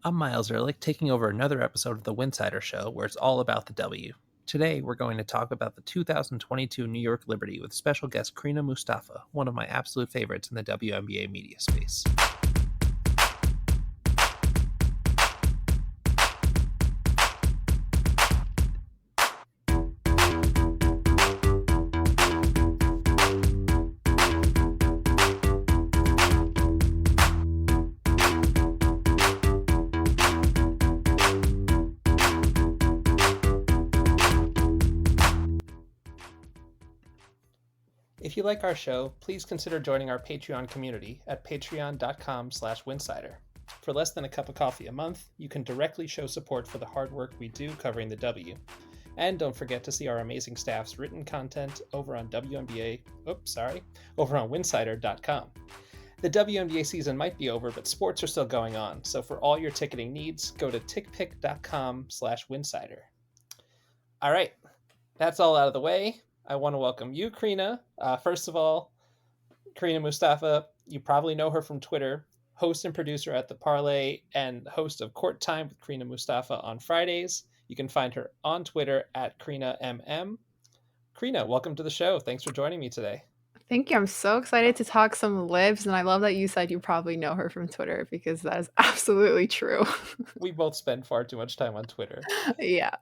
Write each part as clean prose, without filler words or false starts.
I'm Myles Ehrlich, taking over another episode of the Winsidr Show, where it's all about the W. Today, we're going to talk about the 2022 New York Liberty with special guest Crina Mustafa, one of my absolute favorites in the WNBA media space. If you like our show, please consider joining our Patreon community at patreon.com/Winsidr. For less than a cup of coffee a month, you can directly show support for the hard work we do covering the W. And don't forget to see our amazing staff's written content over on Winsidr.com. The WNBA season might be over, but sports are still going on, so for all your ticketing needs, go to tickpick.com/Winsidr. All right, that's all out of the way. I want to welcome you, Crina. First of all, Crina Mustafa, you probably know her from Twitter, host and producer at The Parlay and host of Court Time with Crina Mustafa on Fridays. You can find her on Twitter at CrinaMM. Crina, welcome to the show. Thanks for joining me today. Thank you. I'm so excited to talk some libs, and I love that you said you probably know her from Twitter because that is absolutely true. We both spend far too much time on Twitter. Yeah.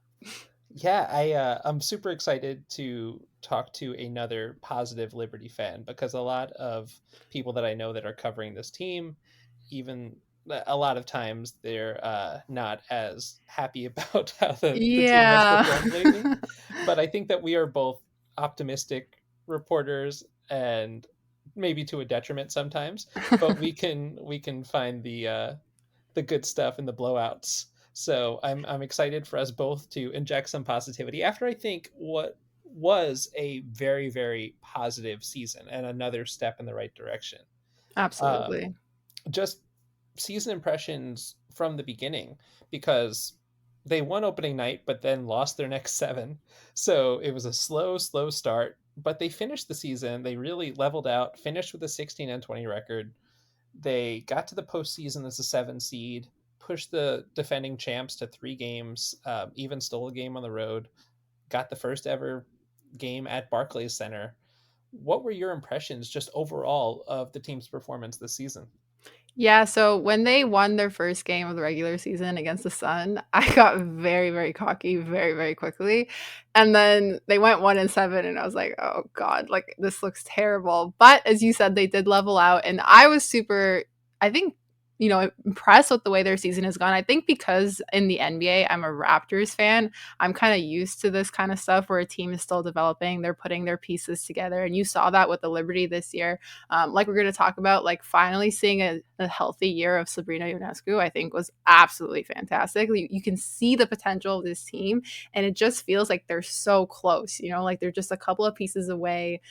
Yeah, I'm super excited to talk to another positive Liberty fan because a lot of people that I know that are covering this team, even a lot of times they're not as happy about how the team has performed lately. But I think that we are both optimistic reporters and maybe to a detriment sometimes, but we can find the good stuff in the blowouts. So I'm excited for us both to inject some positivity after I think what was a very, very positive season and another step in the right direction. Absolutely. Just season impressions from the beginning, because they won opening night, but then lost their next 7. So it was a slow start, but they finished the season. They really leveled out, finished with a 16-20 record. They got to the postseason as a 7 seed, pushed the defending champs to 3 games, even stole a game on the road, got the first ever game at Barclays Center. What were your impressions just overall of the team's performance this season? Yeah, so when they won their first game of the regular season against the Sun, I got very, very cocky very, very quickly. And then they went 1-7, and I was like, oh God, like this looks terrible. But as you said, they did level out, and I was super, I think, impressed with the way their season has gone. I think because in the NBA, I'm a Raptors fan, I'm kind of used to this kind of stuff where a team is still developing, they're putting their pieces together. And you saw that with the Liberty this year. Like we're going to talk about, like finally seeing a healthy year of Sabrina Ionescu, I think was absolutely fantastic. You can see the potential of this team, and it just feels like they're so close, like they're just a couple of pieces away.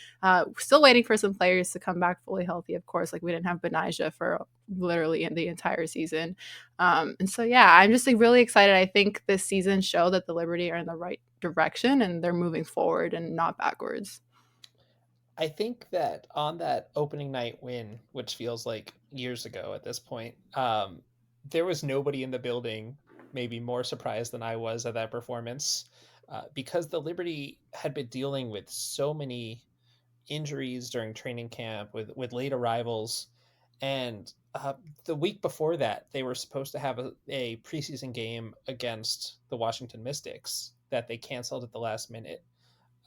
Still waiting for some players to come back fully healthy, of course. Like we didn't have Benija for literally in the entire season. And so, yeah, I'm just like really excited. I think this season showed that the Liberty are in the right direction and they're moving forward and not backwards. I think that on that opening night win, which feels like years ago at this point, there was nobody in the building maybe more surprised than I was at that performance, because the Liberty had been dealing with so many injuries during training camp with late arrivals. And the week before that, they were supposed to have a preseason game against the Washington Mystics that they canceled at the last minute.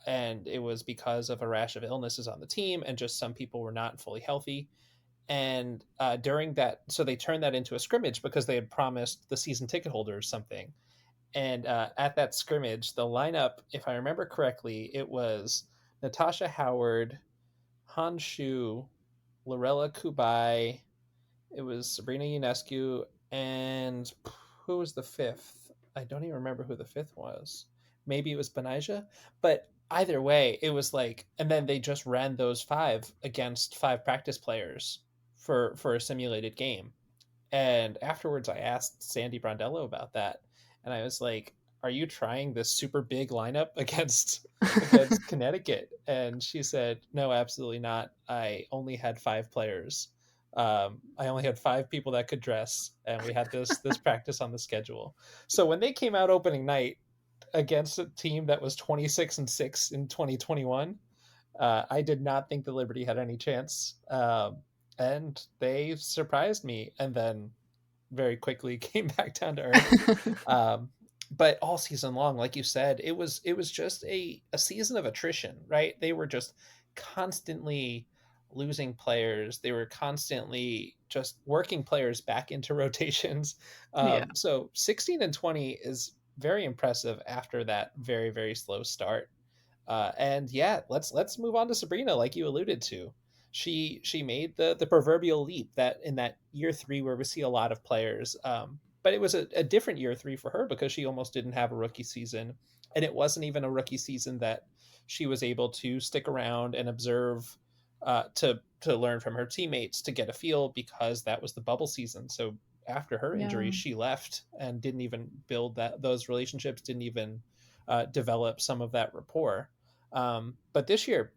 And it was because of a rash of illnesses on the team, and just some people were not fully healthy. And during that, so they turned that into a scrimmage because they had promised the season ticket holders something. And at that scrimmage, the lineup, if I remember correctly, it was Natasha Howard, Han Shu, Lorella Kubai, it was Sabrina Ionescu, and who was the 5th? I don't even remember who the 5th was. Maybe it was Benija, but either way, it was like, and then they just ran those 5 against 5 practice players for a simulated game. And afterwards, I asked Sandy Brondello about that, and I was like, "Are you trying this super big lineup against Connecticut?" And she said, "No, absolutely not. I only had 5 players I only had 5 people that could dress, and we had this practice on the schedule. So when they came out opening night against a team that was 26-6 in 2021, I did not think the Liberty had any chance, and they surprised me, and then very quickly came back down to earth. Um, but all season long, like you said, it was just a season of attrition, right? They were just constantly losing players. They were constantly just working players back into rotations. Yeah. So 16-20 is very impressive after that very, very slow start. And yeah, let's move on to Sabrina, like you alluded to. She made the proverbial leap that in that year three where we see a lot of players. But it was a different year three for her because she almost didn't have a rookie season, and it wasn't even a rookie season that she was able to stick around and observe, to learn from her teammates, to get a feel, because that was the bubble season. So after her Yeah. injury, she left and didn't even build those relationships, didn't even develop some of that rapport. But this year,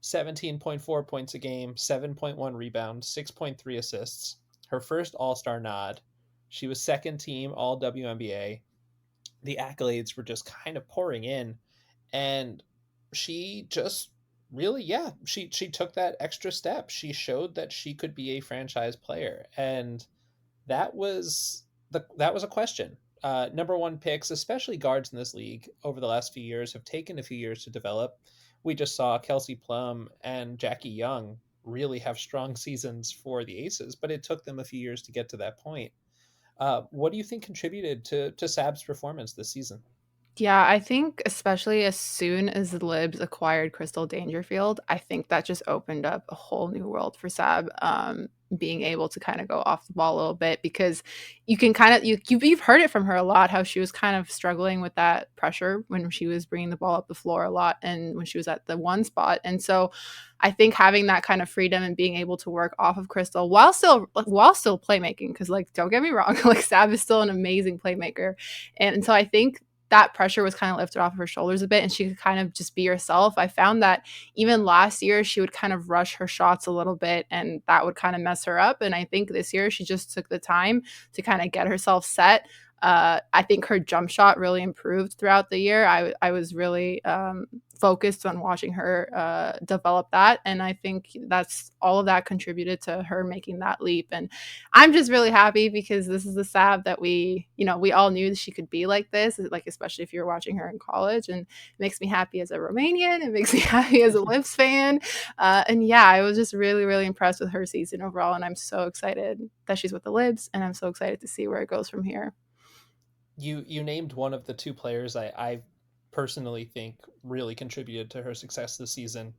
17.4 points a game, 7.1 rebounds, 6.3 assists, her first All Star nod. She was second team All WNBA. The accolades were just kind of pouring in, and she just really, yeah, she took that extra step. She showed that she could be a franchise player, and that was a question. Number one picks, especially guards in this league over the last few years, have taken a few years to develop. We just saw Kelsey Plum and Jackie Young really have strong seasons for the Aces, but it took them a few years to get to that point. What do you think contributed to Sab's performance this season? Yeah, I think especially as soon as the Libs acquired Crystal Dangerfield, I think that just opened up a whole new world for Sab, being able to kind of go off the ball a little bit because you can kind of you've heard it from her a lot how she was kind of struggling with that pressure when she was bringing the ball up the floor a lot and when she was at the one spot. And so I think having that kind of freedom and being able to work off of Crystal while still playmaking, because like don't get me wrong, like Sab is still an amazing playmaker. And so I think that pressure was kind of lifted off of her shoulders a bit and she could kind of just be herself. I found that even last year she would kind of rush her shots a little bit and that would kind of mess her up. And I think this year she just took the time to kind of get herself set. I think her jump shot really improved throughout the year. I was really focused on watching her develop that. And I think that's all of that contributed to her making that leap. And I'm just really happy because this is the Sav that we all knew she could be like this, like especially if you're watching her in college. And it makes me happy as a Romanian. It makes me happy as a Lips fan. And yeah, I was just really, really impressed with her season overall. And I'm so excited that she's with the Libs. And I'm so excited to see where it goes from here. You named one of the two players I personally think really contributed to her success this season.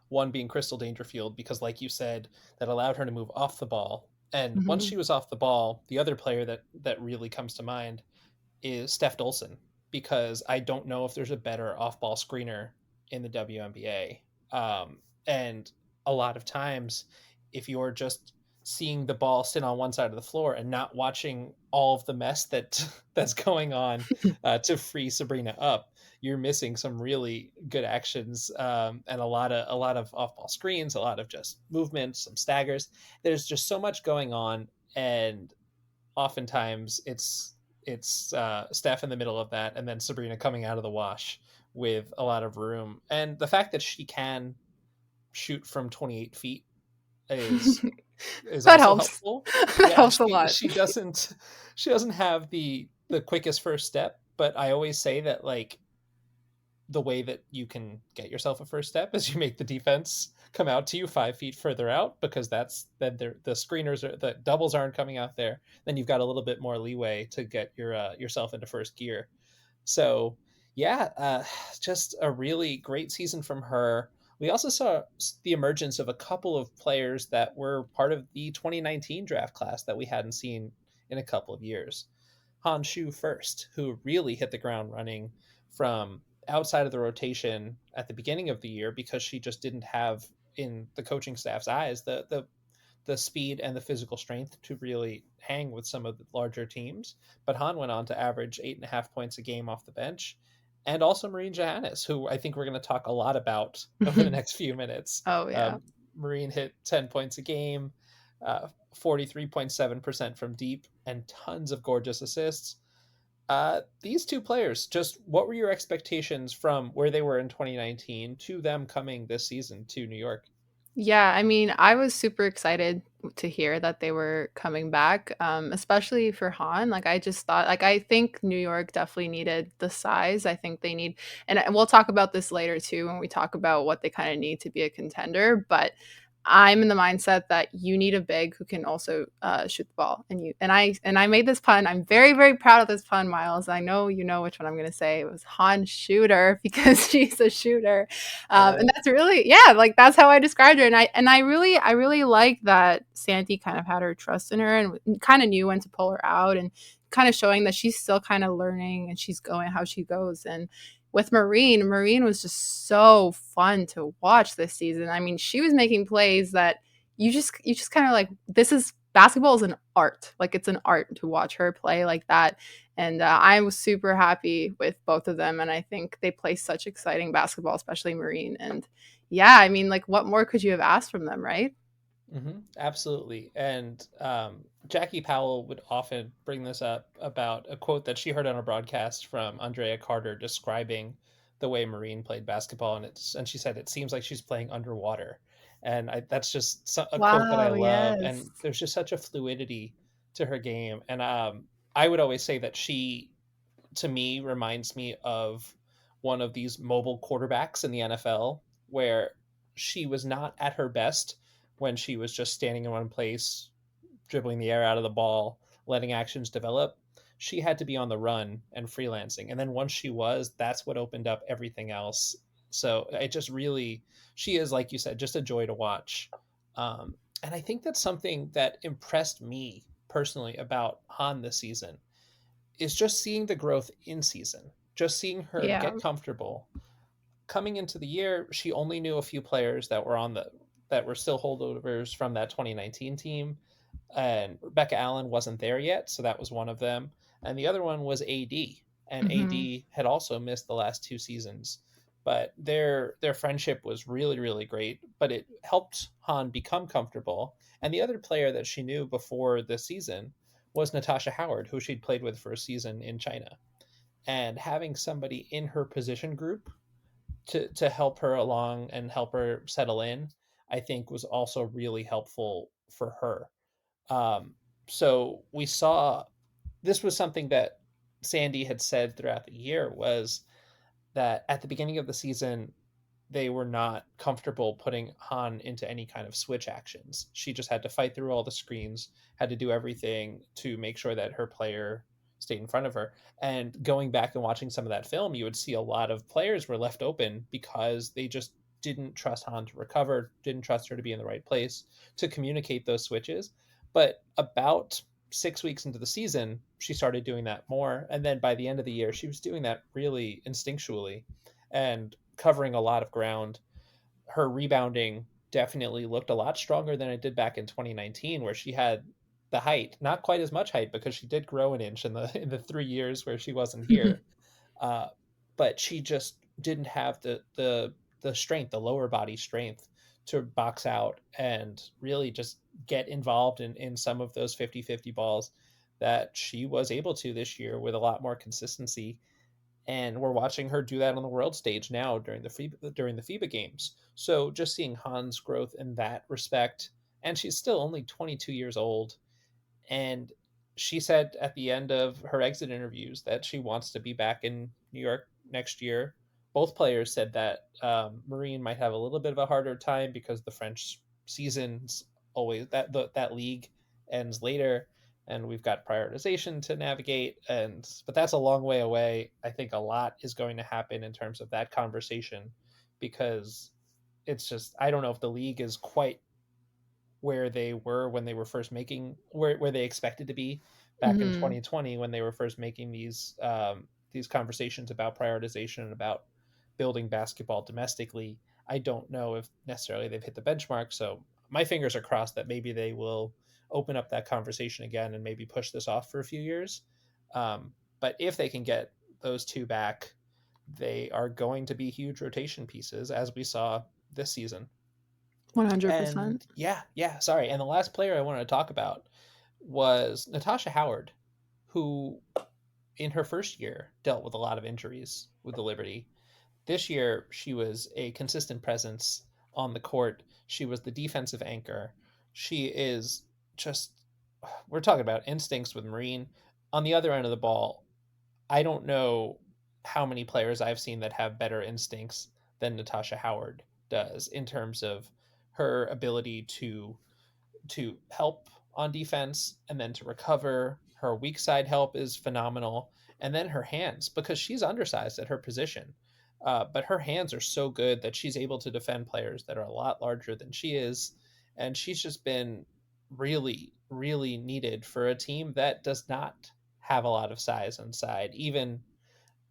One being Crystal Dangerfield, because like you said, that allowed her to move off the ball. And once Mhm. she was off the ball, the other player that really comes to mind is Steph Dolson, because I don't know if there's a better off-ball screener in the WNBA. And a lot of times, if you're just seeing the ball sit on one side of the floor and not watching all of the mess that's going on, to free Sabrina up, you're missing some really good actions, and a lot of off-ball screens, a lot of just movement, some staggers. There's just so much going on, and oftentimes it's Steph in the middle of that, and then Sabrina coming out of the wash with a lot of room. And the fact that she can shoot from 28 feet is That also helps. helpful. That Yeah, helps a she lot. she doesn't she doesn't have the quickest first step, but I always say that, like, the way that you can get yourself a first step is you make the defense come out to you 5 feet further out, because that's then the screeners are the doubles aren't coming out there. Then you've got a little bit more leeway to get yourself into first gear. So yeah, just a really great season from her. We also saw the emergence of a couple of players that were part of the 2019 draft class that we hadn't seen in a couple of years. Han Shu first, who really hit the ground running from outside of the rotation at the beginning of the year, because she just didn't have, in the coaching staff's eyes, the speed and the physical strength to really hang with some of the larger teams. But Han went on to average 8.5 points a game off the bench. And also Marine Johannes, who I think we're going to talk a lot about over the next few minutes. Oh yeah. Marine hit 10 points a game, uh, 43.7% from deep, and tons of gorgeous assists. These two players, just what were your expectations from where they were in 2019 to them coming this season to New York? Yeah, I mean, I was super excited to hear that they were coming back, especially for Han. Like, I just thought, like, I think New York definitely needed the size. I think they need, and we'll talk about this later too when we talk about what they kind of need to be a contender. But I'm in the mindset that you need a big who can also shoot the ball. And I made this pun. I'm very very proud of this pun, Miles. I know you know which one I'm going to say. It was Han Shooter because she's a shooter. I love And it. that's really, yeah, like that's how I described her. And I really like that Sandy kind of had her trust in her and kind of knew when to pull her out and kind of showing that she's still kind of learning and she's going how she goes. And with Marine was just so fun to watch this season. I mean, she was making plays that you just kind of like, this is basketball is an art. Like it's an art to watch her play like that. And I was super happy with both of them. And I think they play such exciting basketball, especially Marine. And yeah, I mean, like, what more could you have asked from them, right? Absolutely. And Jackie Powell would often bring this up about a quote that she heard on a broadcast from Andrea Carter describing the way Marine played basketball, and she said it seems like she's playing underwater, and that's just a quote that I Wow, love. yes. And there's just such a fluidity to her game, and I would always say that she, to me, reminds me of one of these mobile quarterbacks in the NFL where she was not at her best when she was just standing in one place, dribbling the air out of the ball, letting actions develop. She had to be on the run and freelancing. And then once she was, that's what opened up everything else. So it just really, she is, like you said, just a joy to watch. And I think that's something that impressed me personally about Han this season is just seeing the growth in season, just seeing her Yeah. get comfortable. Coming into the year, she only knew a few players that were still holdovers from that 2019 team, and Rebecca Allen wasn't there yet, so that was one of them. And the other one was AD, and Hmm. AD had also missed the last two seasons. But their friendship was really really great. But it helped Han become comfortable. And the other player that she knew before this season was Natasha Howard, who she'd played with for a season in China. And having somebody in her position group to help her along and help her settle in, I think was also really helpful for her. Um, so we saw this was something that Sandy had said throughout the year was that at the beginning of the season they were not comfortable putting Han into any kind of switch actions. She just had to fight through all the screens, had to do everything to make sure that her player stayed in front of her. And going back and watching some of that film, you would see a lot of players were left open because they just didn't trust Han to recover, didn't trust her to be in the right place to communicate those switches. But about 6 weeks into the season, she started doing that more. And then by the end of the year, she was doing that really instinctually and covering a lot of ground. Her rebounding definitely looked a lot stronger than it did back in 2019, where she had the height, not quite as much height because she did grow an inch in the 3 years where she wasn't here. Uh, but she just didn't have the strength, the lower body strength to box out and really just get involved in some of those 50-50 balls that she was able to this year with a lot more consistency. And we're watching her do that on the world stage now during the FIBA games. So just seeing Han's growth in that respect, and she's still only 22 years old, and she said at the end of her exit interviews that she wants to be back in New York next year. Both players said that Marine might have a little bit of a harder time because the French seasons always that league ends later, and we've got prioritization to navigate. And but that's a long way away. I think a lot is going to happen in terms of that conversation because it's just I don't know if the league is quite where they were when they were first making where they expected to be back in Hmm. 2020 when they were first making these conversations about prioritization and about building basketball domestically. I don't know if necessarily they've hit the benchmark, so my fingers are crossed that maybe they will open up that conversation again and maybe push this off for a few years. But if they can get those two back, they are going to be huge rotation pieces as we saw this season. 100%. And yeah, sorry. And the last player I wanted to talk about was Natasha Howard, who in her first year dealt with a lot of injuries with the Liberty. This year, she was a consistent presence on the court. She was the defensive anchor. She is just, we're talking about instincts with Marine. On the other end of the ball, I don't know how many players I've seen that have better instincts than Natasha Howard does in terms of her ability to help on defense and then to recover. Her weak side help is phenomenal. And then her hands, because she's undersized at her position. But her hands are so good that she's able to defend players that are a lot larger than she is. And she's just been really, really needed for a team that does not have a lot of size inside, even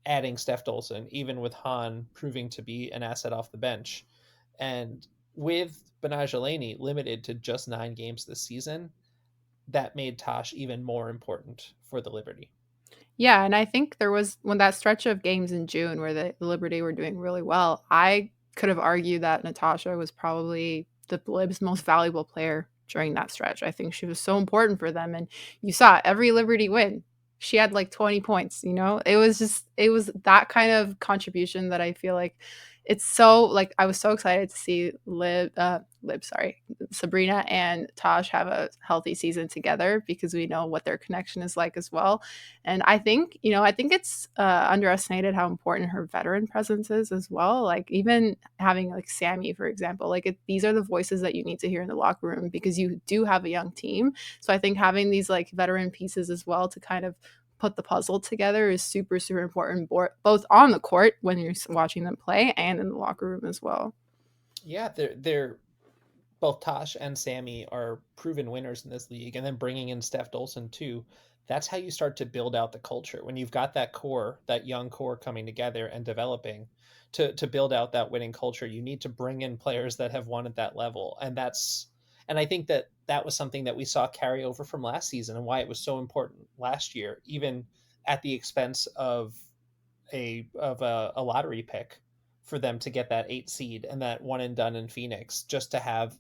adding Steph Dolson, even with Han proving to be an asset off the bench. And with Benaj Eleni limited to just 9 games this season, that made Tosh even more important for the Liberty. Yeah, and I think there was when that stretch of games in June where the Liberty were doing really well, I could have argued that Natasha was probably the Libs' most valuable player during that stretch. I think she was so important for them. And you saw every Liberty win. She had like 20 points, you know? It was that kind of contribution that I feel like it's so like I was so excited to see Sabrina and Tosh have a healthy season together because we know what their connection is like as well. And I think, I think it's underestimated how important her veteran presence is as well. Like even having like Sammy, for example, these are the voices that you need to hear in the locker room because you do have a young team. So I think having these like veteran pieces as well to kind of put the puzzle together is super, super important, both on the court when you're watching them play and in the locker room as well. Yeah, they're both Tosh and Sammy are proven winners in this league, and then bringing in Steph Dolson too. That's how you start to build out the culture. When you've got that core, that young core coming together and developing to build out that winning culture, you need to bring in players that have won at that level. And I think that that was something that we saw carry over from last season and why it was so important last year, even at the expense of a lottery pick for them to get that 8 seed and that one and done in Phoenix just to have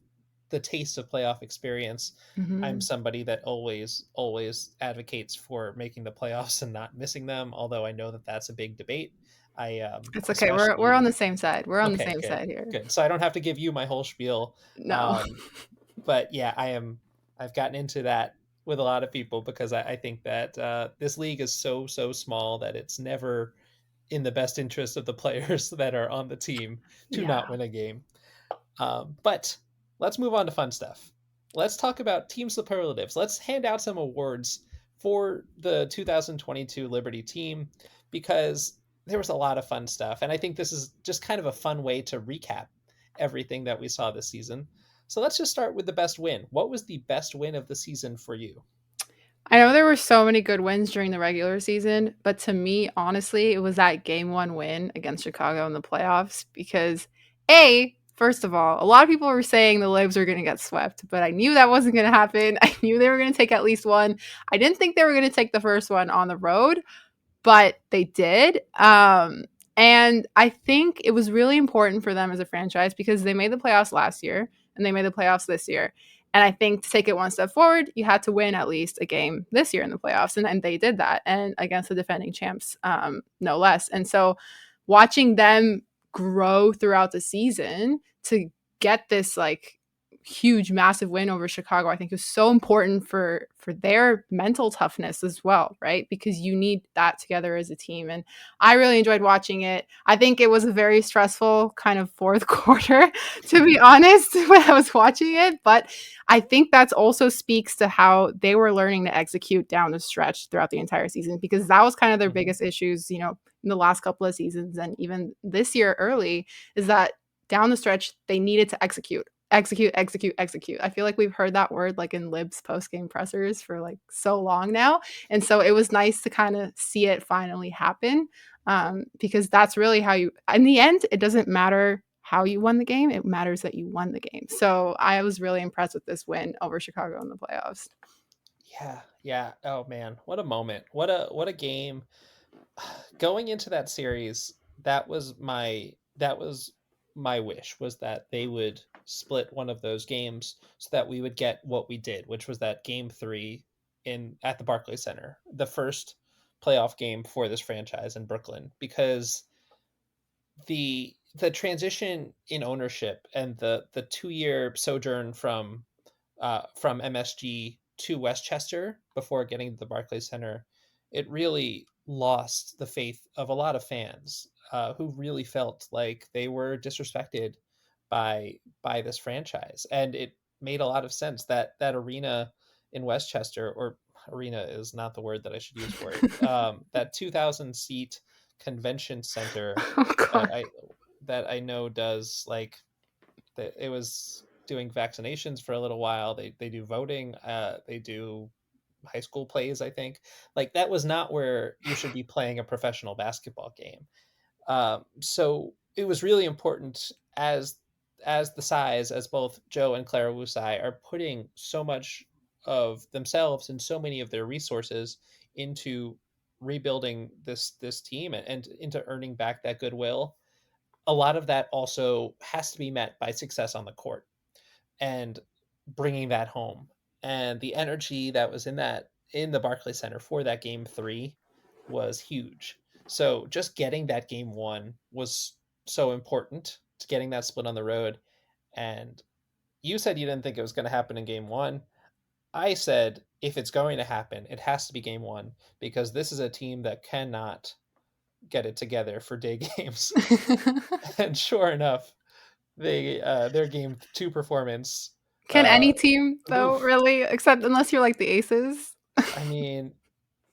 the taste of playoff experience. I'm Mm-hmm. somebody that always advocates for making the playoffs and not missing them, although I know that that's a big debate. I It's okay. We're on especially the same side. We're on the okay, same good, side here. good. So I don't have to give you my whole spiel. No. Um, but yeah, I've gotten into that with a lot of people because I think that this league is so small that it's never in the best interest of the players that are on the team to Yeah. not win a game. But let's move on to fun stuff. Let's talk about team superlatives. Let's hand out some awards for the 2022 Liberty team because there was a lot of fun stuff. And I think this is just kind of a fun way to recap everything that we saw this season. So let's just start with the best win. What was the best win of the season for you? I know there were so many good wins during the regular season, but to me, honestly, it was that game one win against Chicago in the playoffs because, first of all, a lot of people were saying the Libs were going to get swept, but I knew that wasn't going to happen. I knew they were going to take at least one. I didn't think they were going to take the first one on the road, but they did. And I think it was really important for them as a franchise because they made the playoffs last year and they made the playoffs this year. And I think to take it one step forward, you had to win at least a game this year in the playoffs. And they did that, and against the defending champs, no less. And so watching them grow throughout the season to get this like huge massive win over Chicago I think is so important for their mental toughness as well, right? Because you need that together as a team. And I really enjoyed watching it. I think it was a very stressful kind of fourth quarter to be honest when I was watching it, but I think that's also speaks to how they were learning to execute down the stretch throughout the entire season because that was kind of their Mm-hmm. biggest issues, in the last couple of seasons and even this year early is that down the stretch they needed to execute. I feel like we've heard that word like in Libs post game pressers for like so long now. And so it was nice to kind of see it finally happen because that's really how in the end, it doesn't matter how you won the game. It matters that you won the game. So I was really impressed with this win over Chicago in the playoffs. Yeah. Oh man, what a moment. What a game. Going into that series, that was my wish was that they would split one of those games so that we would get what we did, which was that game 3 in at the Barclays Center, the first playoff game for this franchise in Brooklyn, because the transition in ownership and the 2-year sojourn from MSG to Westchester before getting to the Barclays Center, it really lost the faith of a lot of fans who really felt like they were disrespected by this franchise, and it made a lot of sense that that arena in Westchester, or arena is not the word that I should use for it, that 2,000 seat convention center Oh that god. I know does like that it was doing vaccinations for a little while. They do voting. They do high school plays. I think like that was not where you should be playing a professional basketball game. So it was really important as the size as both Joe and Clara Wusai are putting so much of themselves and so many of their resources into rebuilding this team and into earning back that goodwill. A lot of that also has to be met by success on the court and bringing that home. And the energy that was in the Barclays Center for that game 3 was huge. So just getting that game 1 was so important to getting that split on the road. And you said you didn't think it was going to happen in game 1. I said if it's going to happen, it has to be game 1 because this is a team that cannot get it together for day games. And sure enough, their game 2 performance, Can uh any team though, oof, really? Except unless you're like the Aces. I mean,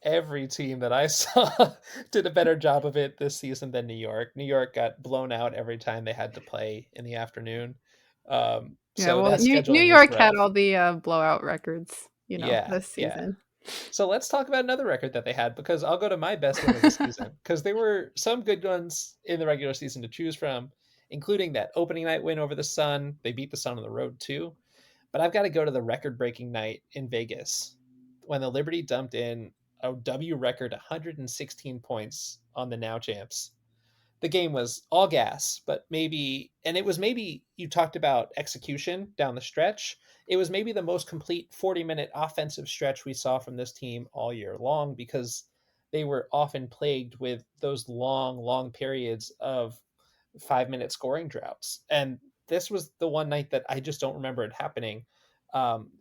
every team that I saw did a better job of it this season than New York. New York got blown out every time they had to play in the afternoon. Yeah, So well, that New scheduling was York had rough. all the blowout records, Yeah, this yeah. season. So let's talk about another record that they had, because I'll go to my best win of the season because there were some good ones in the regular season to choose from, including that opening night win over the Sun. They beat the Sun on the road too. But I've got to go to the record-breaking night in Vegas when the Liberty dumped in a W record 116 points on the now champs. The game was all gas, but maybe, and it was maybe, you talked about execution down the stretch. It was maybe the most complete 40-minute offensive stretch we saw from this team all year long, because they were often plagued with those long, long periods of 5-minute scoring droughts. And this was the one night that I just don't remember it happening.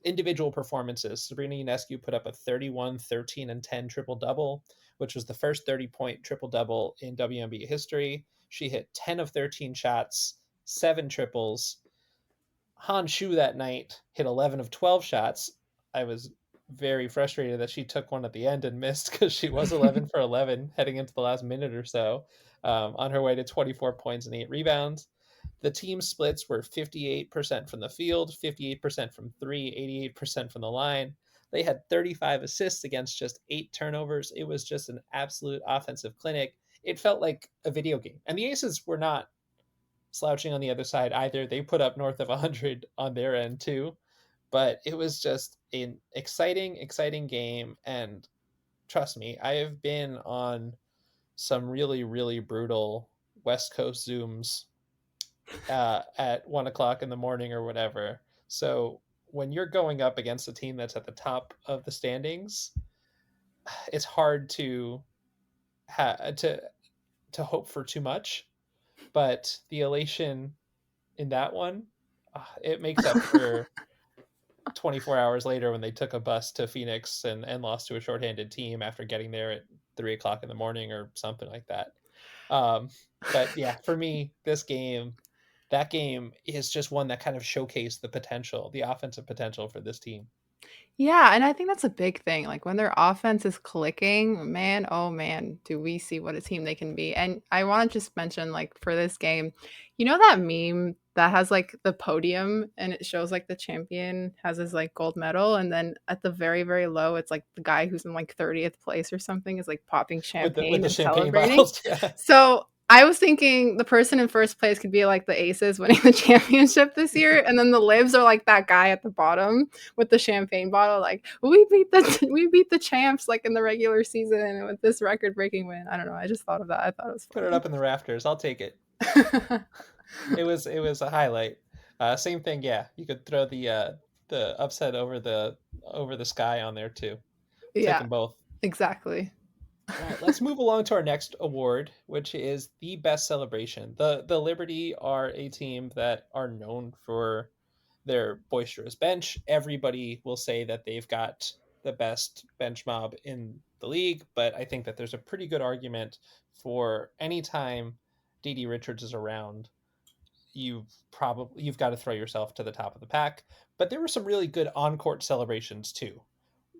Individual performances. Sabrina Ionescu put up a 31, 13, and 10 triple double, which was the first 30-point triple double in WNBA history. She hit 10 of 13 shots, 7 triples. Han Shu that night hit 11 of 12 shots. I was very frustrated that she took one at the end and missed, because she was 11 for 11 heading into the last minute or so, on her way to 24 points and 8 rebounds. The team splits were 58% from the field, 58% from three, 88% from the line. They had 35 assists against just 8 turnovers. It was just an absolute offensive clinic. It felt like a video game. And the Aces were not slouching on the other side either. They put up north of 100 on their end too. But it was just an exciting, exciting game. And trust me, I have been on some really, really brutal West Coast Zooms at 1 o'clock in the morning or whatever. So when you're going up against a team that's at the top of the standings, it's hard to hope for too much. But the elation in that one, it makes up for 24 hours later when they took a bus to Phoenix and lost to a shorthanded team after getting there at 3 o'clock in the morning or something like that. Um, but yeah, for me, that game is just one that kind of showcased the potential, the offensive potential for this team. Yeah, and I think that's a big thing. Like when their offense is clicking, man, oh man, do we see what a team they can be. And I want to just mention, like, for this game, that meme that has like the podium and it shows like the champion has his like gold medal, and then at the very, very low, it's like the guy who's in like 30th place or something is like popping With champagne the and champagne celebrating. bottles. Yeah. So I was thinking the person in first place could be like the Aces winning the championship this year, and then the Libs are like that guy at the bottom with the champagne bottle, like we beat the champs like in the regular season with this record breaking win. I don't know. I just thought of that. I thought it was Put it funny. up in the rafters. I'll take it. It was a highlight. Same thing, yeah. You could throw the upset over the sky on there too. Take Yeah, them both. exactly. All right, let's move along to our next award, which is the best celebration. The Liberty are a team that are known for their boisterous bench. Everybody will say that they've got the best bench mob in the league, but I think that there's a pretty good argument for any time DD Richards is around, you've got to throw yourself to the top of the pack. But there were some really good on-court celebrations too.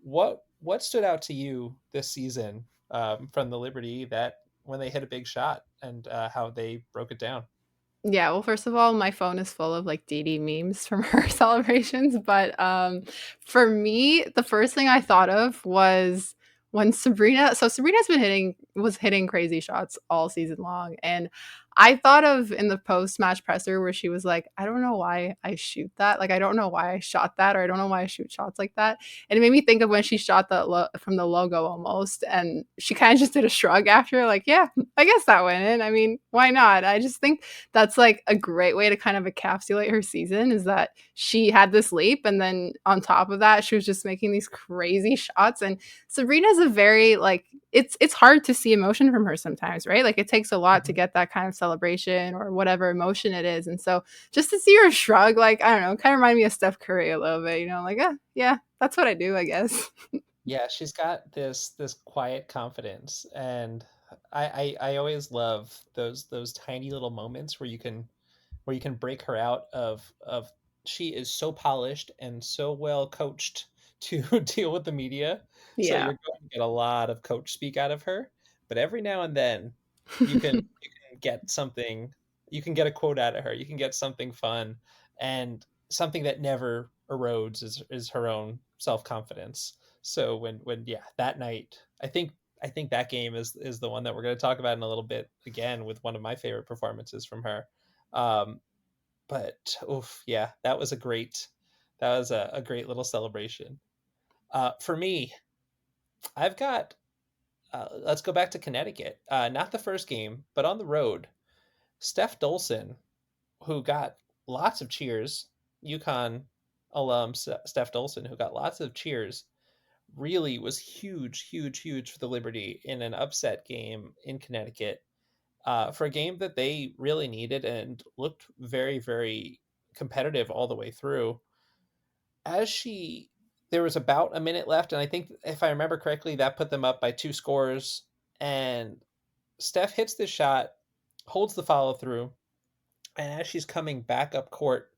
What stood out to you this season from the Liberty that when they hit a big shot and how they broke it down? Yeah, well, first of all, my phone is full of like Dee Dee memes from her celebrations. But for me, the first thing I thought of was when Sabrina's been hitting crazy shots all season long. And I thought of in the post match presser where she was like, I don't know why I shoot that. Like, I don't know why I shot that, or I don't know why I shoot shots like that. And it made me think of when she shot from the logo almost. And she kind of just did a shrug after, like, yeah, I guess that went in. I mean, why not? I just think that's like a great way to kind of encapsulate her season, is that she had this leap, and then on top of that she was just making these crazy shots. And Sabrina's a very like, it's hard to see emotion from her sometimes, right? Like, it takes a lot to Mhm. get that kind of celebration or whatever emotion it is. And so just to see her shrug, like, I don't know, kind of remind me of Steph Curry a little bit, like, yeah, that's what I do, I guess. Yeah, she's got this quiet confidence, and I always love those tiny little moments where you can break her out of she is so polished and so well coached to deal with the media. So Yeah. you're going to get a lot of coach speak out of her, but every now and then you can get something, you can get a quote out of her, you can get something fun, and something that never erodes is her own self-confidence. So when yeah, that night, I think that game is the one that we're going to talk about in a little bit again with one of my favorite performances from her. Um, but oof, yeah, that was a great little celebration. For me, I've got let's go back to Connecticut. Not the first game, but on the road. Steph Dolson, who got lots of cheers, UConn alum Steph Dolson, who got lots of cheers, really was huge, huge, huge for the Liberty in an upset game in Connecticut, for a game that they really needed and looked very, very competitive all the way through. As she, there was about a minute left, and I think if I remember correctly, that put them up by two scores. And Steph hits this shot, holds the follow through, and as she's coming back up court,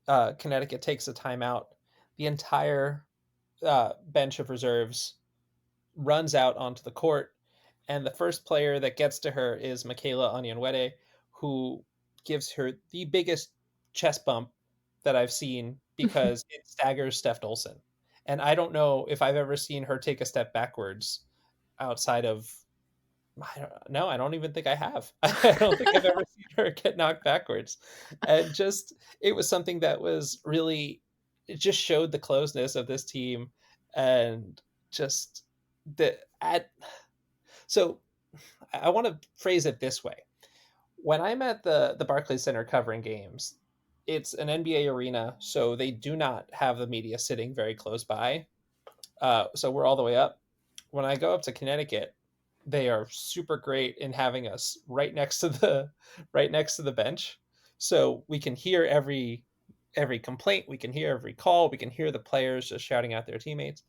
Connecticut takes a timeout. The entire bench of reserves runs out onto the court, and the first player that gets to her is Michaela Onyenwere, who gives her the biggest chest bump that I've seen because it staggers Steph Dolson. And I don't know if I've ever seen her take a step backwards outside of, I don't, no, I don't even think I have. I don't think I've ever seen her get knocked backwards. And just, it was something that was really, it just showed the closeness of this team, and just the at so I want to phrase it this way. When I'm at the Barclays Center covering games, it's an NBA arena, so they do not have the media sitting very close by. So we're all the way up. When I go up to Connecticut, they are super great in having us right next to the bench, so we can hear every complaint, we can hear every call, we can hear the players just shouting out their teammates.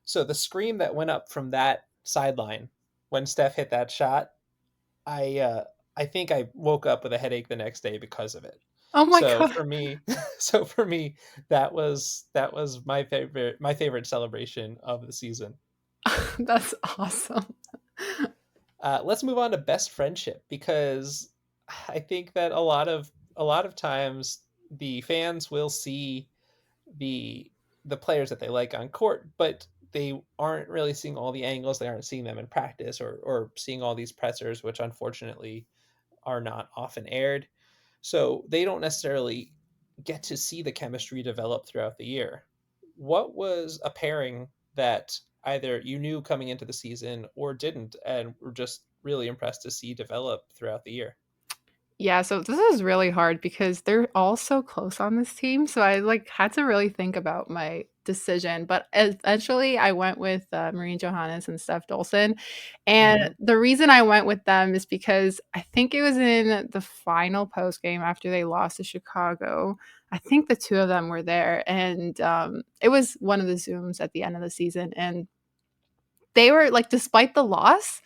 So the scream that went up from that sideline when Steph hit that shot, I uh, I think I woke up with a headache the next day because of it. Oh my So god. for me, so for me, that was my favorite celebration of the season. That's awesome. Let's move on to best friendship, because I think that a lot of times the fans will see the the players that they like on court, but they aren't really seeing all the angles. They aren't seeing them in practice, or seeing all these pressers, which unfortunately are not often aired. So they don't necessarily get to see the chemistry develop throughout the year. What was a pairing that either you knew coming into the season or didn't, and were just really impressed to see develop throughout the year? Yeah, so this is really hard because they're all so close on this team, so I, like, had to really think about my decision, but eventually I went with, Maureen Johannes and Steph Dolson, and Hmm. the reason I went with them is because I think it was in the final postgame after they lost to Chicago. I think the 2 of them were there, and, it was one of the Zooms at the end of the season, and they were like, despite the loss,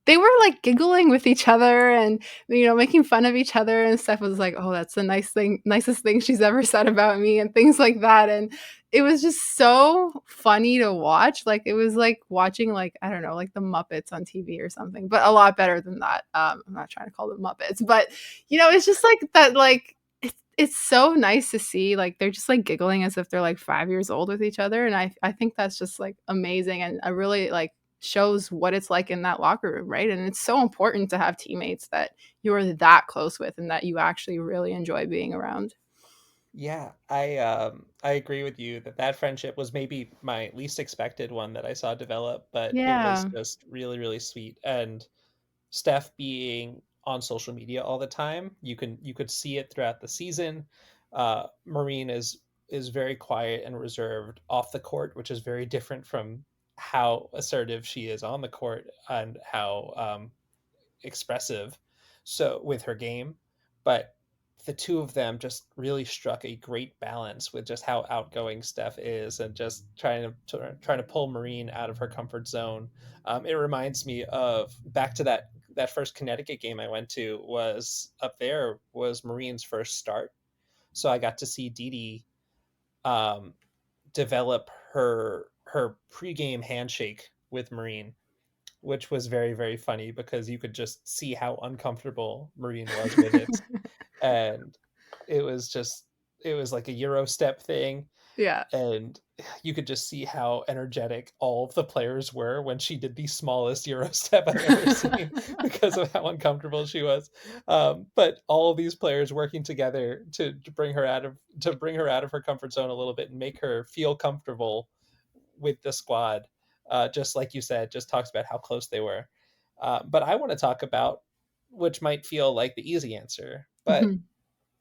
they were, like, giggling with each other and, making fun of each other, and Steph was like, "Oh, that's the nicest thing she's ever said about me," and things like that, and it was just so funny to watch, like, it was like watching, like, I don't know, like, the Muppets on TV or something, but a lot better than that. I'm not trying to call them Muppets, but, it's just like that, like, it's so nice to see, like, they're just, like, giggling as if they're, like, 5 years old with each other, and I think that's just, like, amazing, and I really, like, shows what it's like in that locker room, right? And it's so important to have teammates that you're that close with and that you actually really enjoy being around. Yeah, I agree with you that that friendship was maybe my least expected one that I saw develop, but it was Yeah. just really, really sweet. And Steph being on social media all the time, you could see it throughout the season. Marine is very quiet and reserved off the court, which is very different from how assertive she is on the court and how expressive so with her game. But the two of them just really struck a great balance with just how outgoing Steph is and just trying to pull Marine out of her comfort zone. It reminds me of back to that first Connecticut game I went to was up there was Marine's first start, so I got to see Dee Dee um, develop her pregame handshake with Marine, which was very, very funny because you could just see how uncomfortable Marine was with it. And it was just, it was like a Euro step thing. Yeah. And you could just see how energetic all of the players were when she did the smallest Euro step I've ever seen because of how uncomfortable she was. But all of these players working together to bring her out of her comfort zone a little bit and make her feel comfortable with the squad, just like you said, just talks about how close they were. But I want to talk about, which might feel like the easy answer, but Mhm.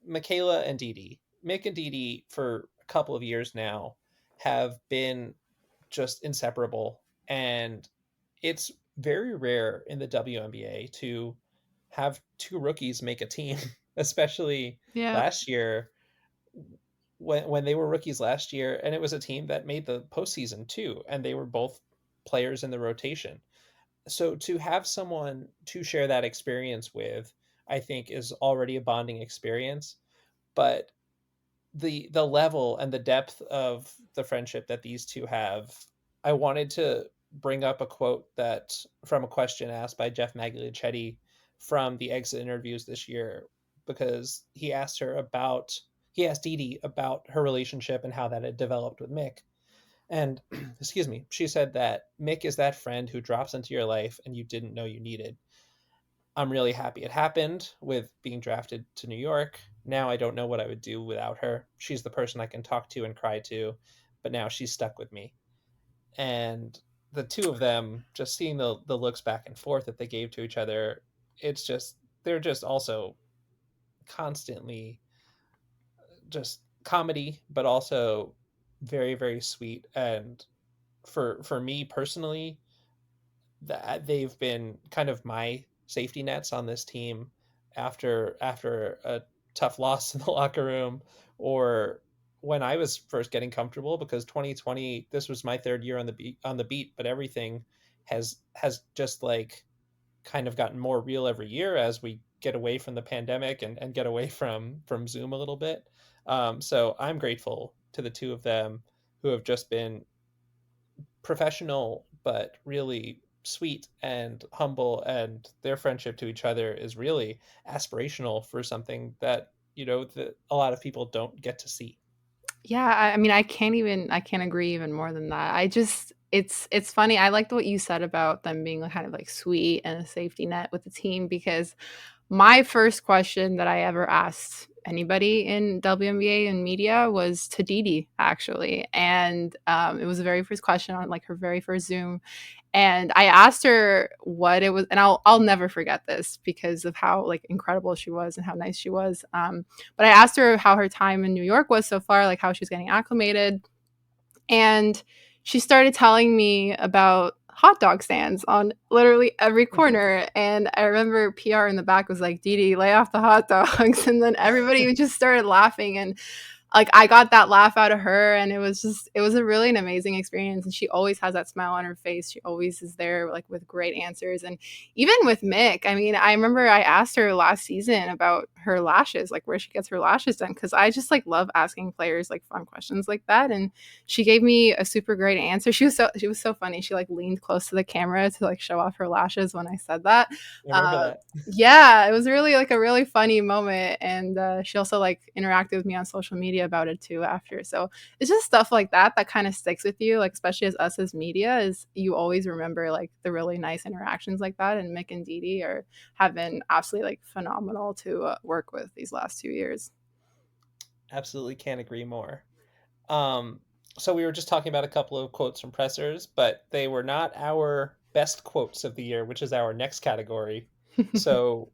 Michaela and Dee Dee. Mick and Dee Dee, for a couple of years now, have been just inseparable. And it's very rare in the WNBA to have two rookies make a team, especially Yeah. last year when they were rookies last year, and it was a team that made the postseason too, and they were both players in the rotation. So to have someone to share that experience with, I think is already a bonding experience. But the level and the depth of the friendship that these two have, I wanted to bring up a quote that from a question asked by Jeff Magliacetti from the exit interviews this year, because he asked Dee Dee about her relationship and how that had developed with Mick. And excuse me, she said that Mick is that friend who drops into your life and you didn't know you needed. I'm really happy it happened with being drafted to New York. Now I don't know what I would do without her. She's the person I can talk to and cry to, but now she's stuck with me. And the two of them, just seeing the looks back and forth that they gave to each other, it's just they're just also constantly just comedy, but also very, very sweet. And for me personally, that they've been kind of my safety nets on this team after a tough loss in the locker room, or when I was first getting comfortable, because 2020, this was my third year on the beat, but everything has just like kind of gotten more real every year as we get away from the pandemic and get away from Zoom a little bit. So I'm grateful to the two of them who have just been professional but really sweet and humble, and their friendship to each other is really aspirational for something that that a lot of people don't get to see. Yeah, I mean, I can't agree even more than that. I just it's funny. I liked what you said about them being kind of like sweet and a safety net with the team because my first question that I ever asked anybody in WNBA and media was to Didi, actually. And it was the very first question on like her very first Zoom. And I asked her what it was, and I'll never forget this because of how like incredible she was and how nice she was. But I asked her how her time in New York was so far, like how she was getting acclimated, and she started telling me about hot dog stands on literally every corner. And I remember PR in the back was like, Didi, lay off the hot dogs. And then everybody just started laughing. And like I got that laugh out of her, and it was a really an amazing experience. And she always has that smile on her face. She always is there like with great answers. And even with Mick, I mean, I remember I asked her last season about her lashes, like where she gets her lashes done, because I just like love asking players like fun questions like that. And she gave me a super great answer. She was so funny. She like leaned close to the camera to like show off her lashes when I said that. I remember uh, that. yeah, it was really like a really funny moment. And she also like interacted with me on social media about it too after. So it's just stuff like that that kind of sticks with you, like especially as us as media, is you always remember like the really nice interactions like that. And Mick and Didi are have been absolutely like phenomenal to work with these last 2 years. Absolutely can't agree more. Um, so we were just talking about a couple of quotes from pressers, but they were not our best quotes of the year, which is our next category. So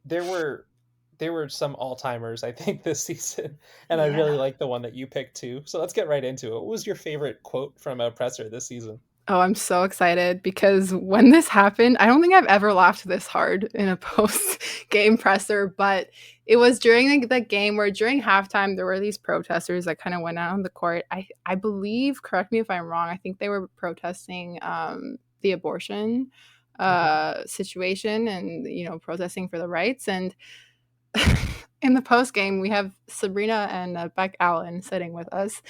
there were there were some all-timers, I think, this season, and I really Yeah. like the one that you picked too. So let's get right into it. What was your favorite quote from a presser this season? Oh, I'm so excited because when this happened, I don't think I've ever laughed this hard in a post game presser, but it was during the game where during halftime there were these protesters that kind of went out on the court. I believe, correct me if I'm wrong, I think they were protesting the abortion Hmm. situation, and protesting for the rights. And in the post game, we have Sabrina and Beck Allen sitting with us,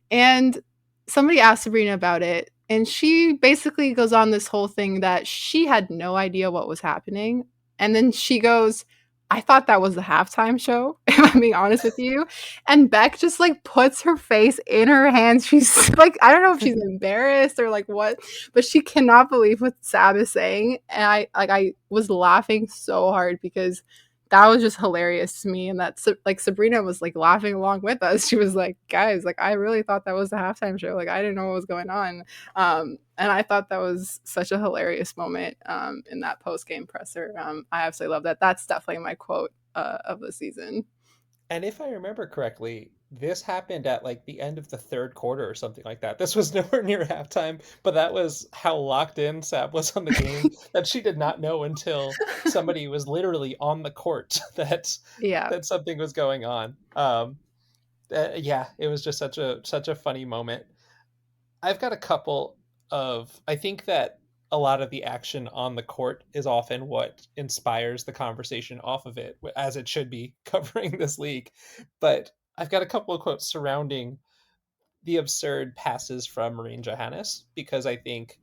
and somebody asked Sabrina about it, and she basically goes on this whole thing that she had no idea what was happening, and then she goes, "I thought that was the halftime show." If I'm being honest with you, and Beck just like puts her face in her hands. She's like, I don't know if she's embarrassed or like what, but she cannot believe what Sab is saying, and I was laughing so hard because that was just hilarious to me. And that like Sabrina was like laughing along with us. She was like, guys, like I really thought that was the halftime show, like I didn't know what was going on. And I thought that was such a hilarious moment in that post-game presser. I absolutely love that. That's definitely my quote of the season. And if I remember correctly, this happened at like the end of the third quarter or something like that. This was nowhere near halftime, but that was how locked in Sab was on the game that she did not know until somebody was literally on the court Yeah. that something was going on. Yeah, it was just such a funny moment. I've got a couple of I think that a lot of the action on the court is often what inspires the conversation off of it, as it should be covering this league. But I've got a couple of quotes surrounding the absurd passes from Marine Johannes because I think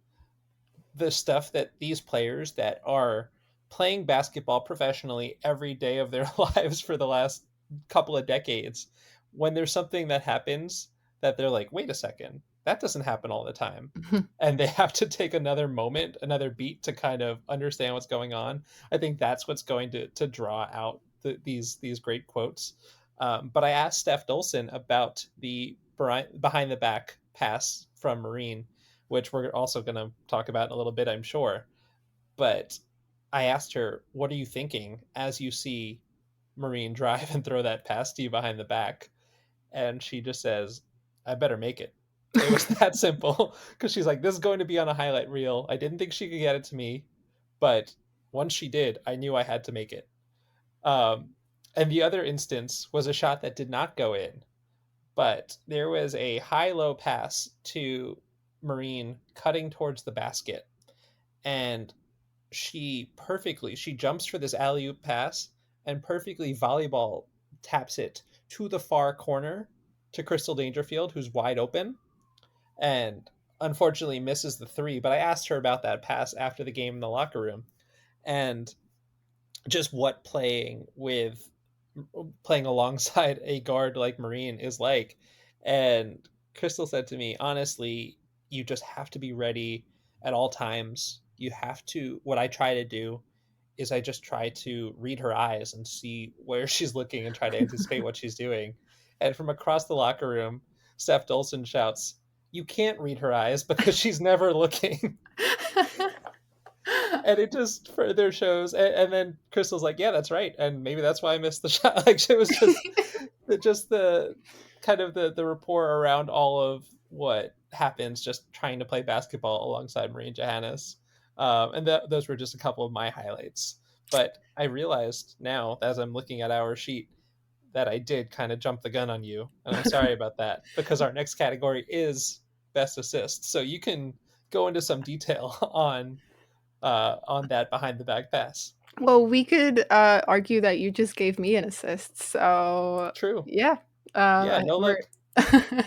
the stuff that these players that are playing basketball professionally every day of their lives for the last couple of decades, when there's something that happens that they're like, wait a second, that doesn't happen all the time. And they have to take another moment, another beat to kind of understand what's going on. I think that's what's going to draw out these great quotes. But I asked Steph Dolson about the behind the back pass from Marine, which we're also going to talk about in a little bit, I'm sure. But I asked her, what are you thinking as you see Marine drive and throw that pass to you behind the back? And she just says, I better make it. It was that simple because she's like, this is going to be on a highlight reel. I didn't think she could get it to me, but once she did, I knew I had to make it. Um, and the other instance was a shot that did not go in, but there was a high low pass to Marine cutting towards the basket. And she jumps for this alley oop pass and perfectly volleyball taps it to the far corner to Crystal Dangerfield, who's wide open, and unfortunately misses the three. But I asked her about that pass after the game in the locker room and just what playing alongside a guard like Marine is like. And Crystal said to me, honestly, you just have to be ready at all times. You have to, what I try to do is I just try to read her eyes and see where she's looking and try to anticipate what she's doing. And from across the locker room, Steph Dolson shouts, "You can't read her eyes because she's never looking." And it just further shows. And then Crystal's like, "Yeah, that's right, and maybe that's why I missed the shot." Like it was just the kind of the rapport around all of what happens just trying to play basketball alongside Marie Johannes. And those were just a couple of my highlights. But I realized now, as I'm looking at our sheet, that I did kind of jump the gun on you, and I'm sorry about that because our next category is best assist. So you can go into some detail on that behind the back pass. Well, we could argue that you just gave me an assist. So True. yeah, Yeah. No we're look.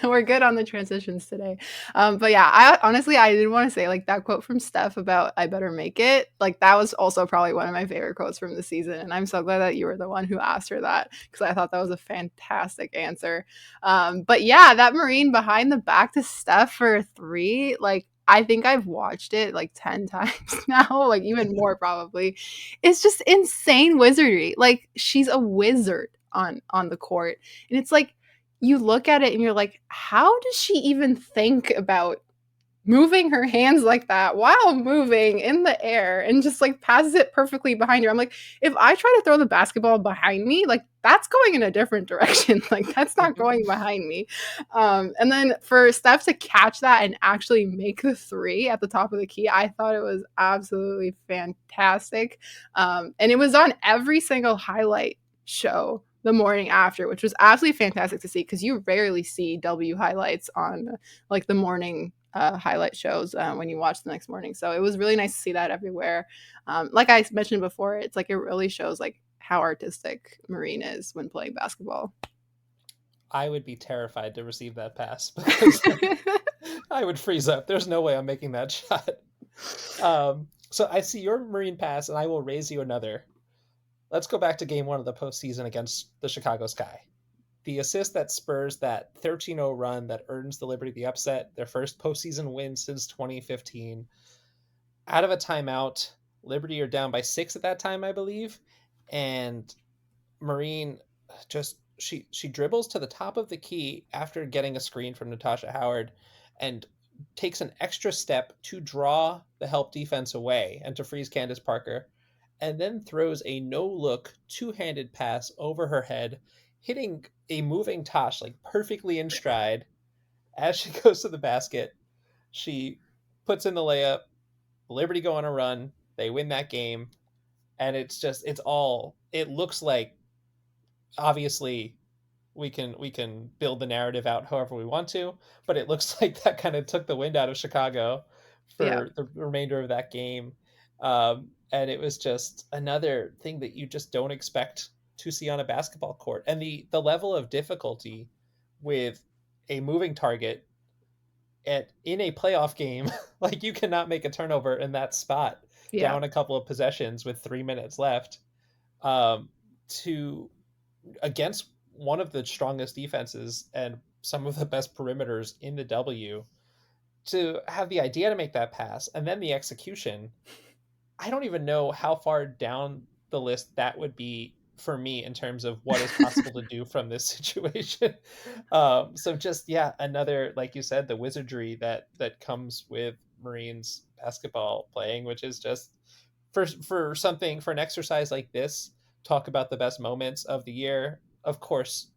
we're good on the transitions today. But yeah, I honestly I did want to say like that quote from Steph about "I better make it." Like that was also probably one of my favorite quotes from the season, and I'm so glad that you were the one who asked her that because I thought that was a fantastic answer. But yeah, that Marine behind the back to Steph for a three, like I think I've watched it like 10 times now, like even more probably. It's just insane wizardry. Like she's a wizard on the court. And it's like you look at it and you're like, how does she even think about moving her hands like that while moving in the air and just like passes it perfectly behind her? I'm like, if I try to throw the basketball behind me, like that's going in a different direction. Like that's not going behind me. And then for Steph to catch that and actually make the three at the top of the key, I thought it was absolutely fantastic. And it was on every single highlight show the morning after, which was absolutely fantastic to see because you rarely see W highlights on like the morning highlight shows when you watch the next morning. So it was really nice to see that everywhere. Like I mentioned before, it's like it really shows like how artistic Marine is when playing basketball. I would be terrified to receive that pass because I would freeze up. There's no way I'm making that shot. So I see your Marine pass, and I will raise you another. Let's go back to game one of the postseason against the Chicago Sky. The assist that spurs that 13-0 run that earns the Liberty the upset, their first postseason win since 2015. Out of a timeout, Liberty are down by 6 at that time, I believe, and Marine just she dribbles to the top of the key after getting a screen from Natasha Howard and takes an extra step to draw the help defense away and to freeze Candace Parker, and then throws a no-look two-handed pass over her head, hitting a moving Tosh like perfectly in stride. As she goes to the basket, she puts in the layup. Liberty go on a run. They win that game, and it looks like, obviously, we can build the narrative out however we want to, but it looks like that kind of took the wind out of Chicago Yeah. for the remainder of that game. And it was just another thing that you just don't expect to see on a basketball court, and the level of difficulty with a moving target in a playoff game. Like you cannot make a turnover in that spot Yeah. down a couple of possessions with 3 minutes left, um, to against one of the strongest defenses and some of the best perimeters in the W, to have the idea to make that pass and then the execution. I don't even know how far down the list that would be for me in terms of what is possible to do from this situation. So just, yeah, another, like you said, the wizardry that comes with Marines basketball playing, which is just for an exercise like this. Talk about the best moments of the year. Of course,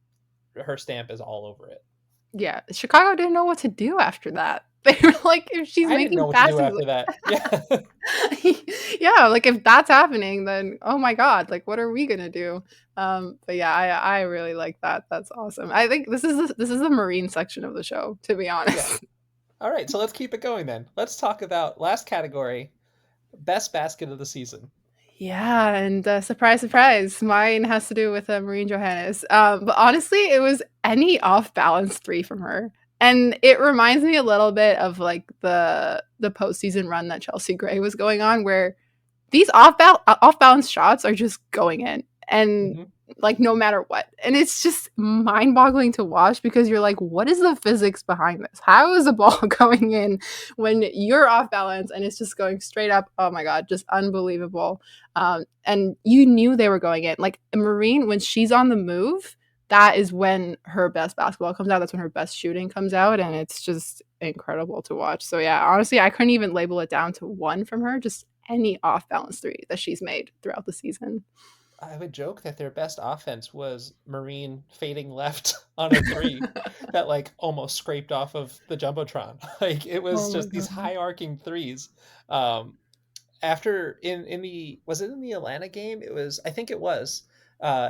her stamp is all over it. Yeah. Chicago didn't know what to do after that. They were like, if she's I didn't know making what to do passes, after that. Yeah. yeah, like if that's happening, then oh my god, like what are we gonna do? But yeah, I really like that. That's awesome. I think this is the Marine section of the show, to be Yeah. honest. All right, so let's keep it going then. Let's talk about last category, best basket of the season. Yeah, and surprise, surprise, mine has to do with Marine Johannes. But honestly, it was any off balance three from her. And it reminds me a little bit of like the postseason run that Chelsea Gray was going on, where these off balance shots are just going in. and Hmm. like no matter what. And it's just mind-boggling to watch because you're like, what is the physics behind this? How is the ball going in when you're off balance and it's just going straight up? Oh my god, just unbelievable. And you knew they were going in. Like Marine, when she's on the move, that is when her best basketball comes out. That's when her best shooting comes out, and it's just incredible to watch. So yeah, honestly, I couldn't even label it down to one from her. Just any off balance three that she's made throughout the season. I would joke that their best offense was Marine fading left on a three that like almost scraped off of the jumbotron. Like it was Oh my just these god. high arcing threes. Um, After in the was it in the Atlanta game? It was, I think it was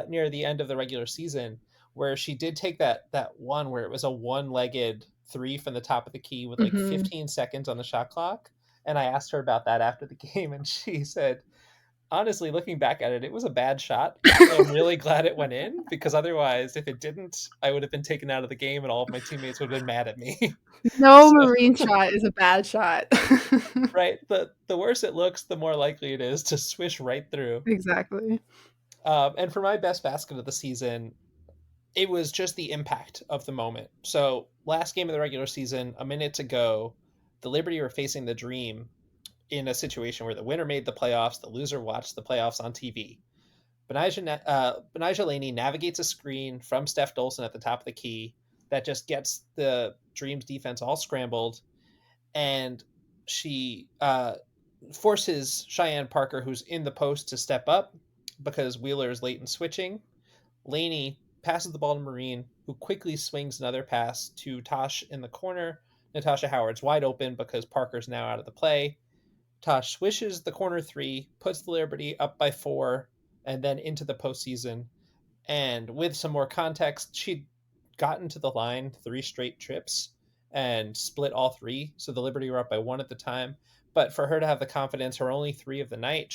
near the end of the regular season, where she did take that one where it was a one-legged three from the top of the key with like Mm-hmm. 15 seconds on the shot clock. And I asked her about that after the game, and she said, honestly, looking back at it, it was a bad shot. I'm really glad it went in because otherwise, if it didn't, I would have been taken out of the game and all of my teammates would have been mad at me. No So, marine shot is a bad shot. right, the worse it looks, the more likely it is to swish right through. Exactly. And for my best basket of the season, it was just the impact of the moment. So, last game of the regular season, a minute to go, the Liberty were facing the Dream in a situation where the winner made the playoffs, the loser watched the playoffs on TV. Benijah Laney navigates a screen from Steph Dolson at the top of the key that just gets the Dreams defense all scrambled, and she forces Cheyenne Parker, who's in the post, to step up because Wheeler is late in switching. Laney passes the ball to Marine, who quickly swings another pass to Tosh in the corner. Natasha Howard's wide open because Parker's now out of the play. Tosh swishes the corner three, puts the Liberty up by 4, and then into the postseason. And with some more context, she'd gotten to the line 3 straight trips and split all 3. So the Liberty were up by 1 at the time. But for her to have the confidence, her only 3 of the night,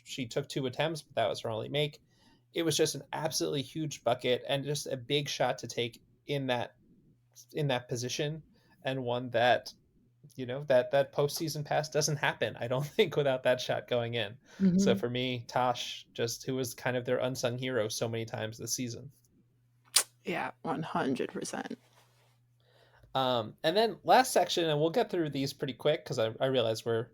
she took 2 attempts, but that was her only make. It was just an absolutely huge bucket and just a big shot to take in that position, and one that that postseason pass doesn't happen, I don't think, without that shot going in. So Mm-hmm. for me, Tosh, just who was kind of their unsung hero so many times this season. Yeah, 100%. And then last section, and we'll get through these pretty quick because I realize we're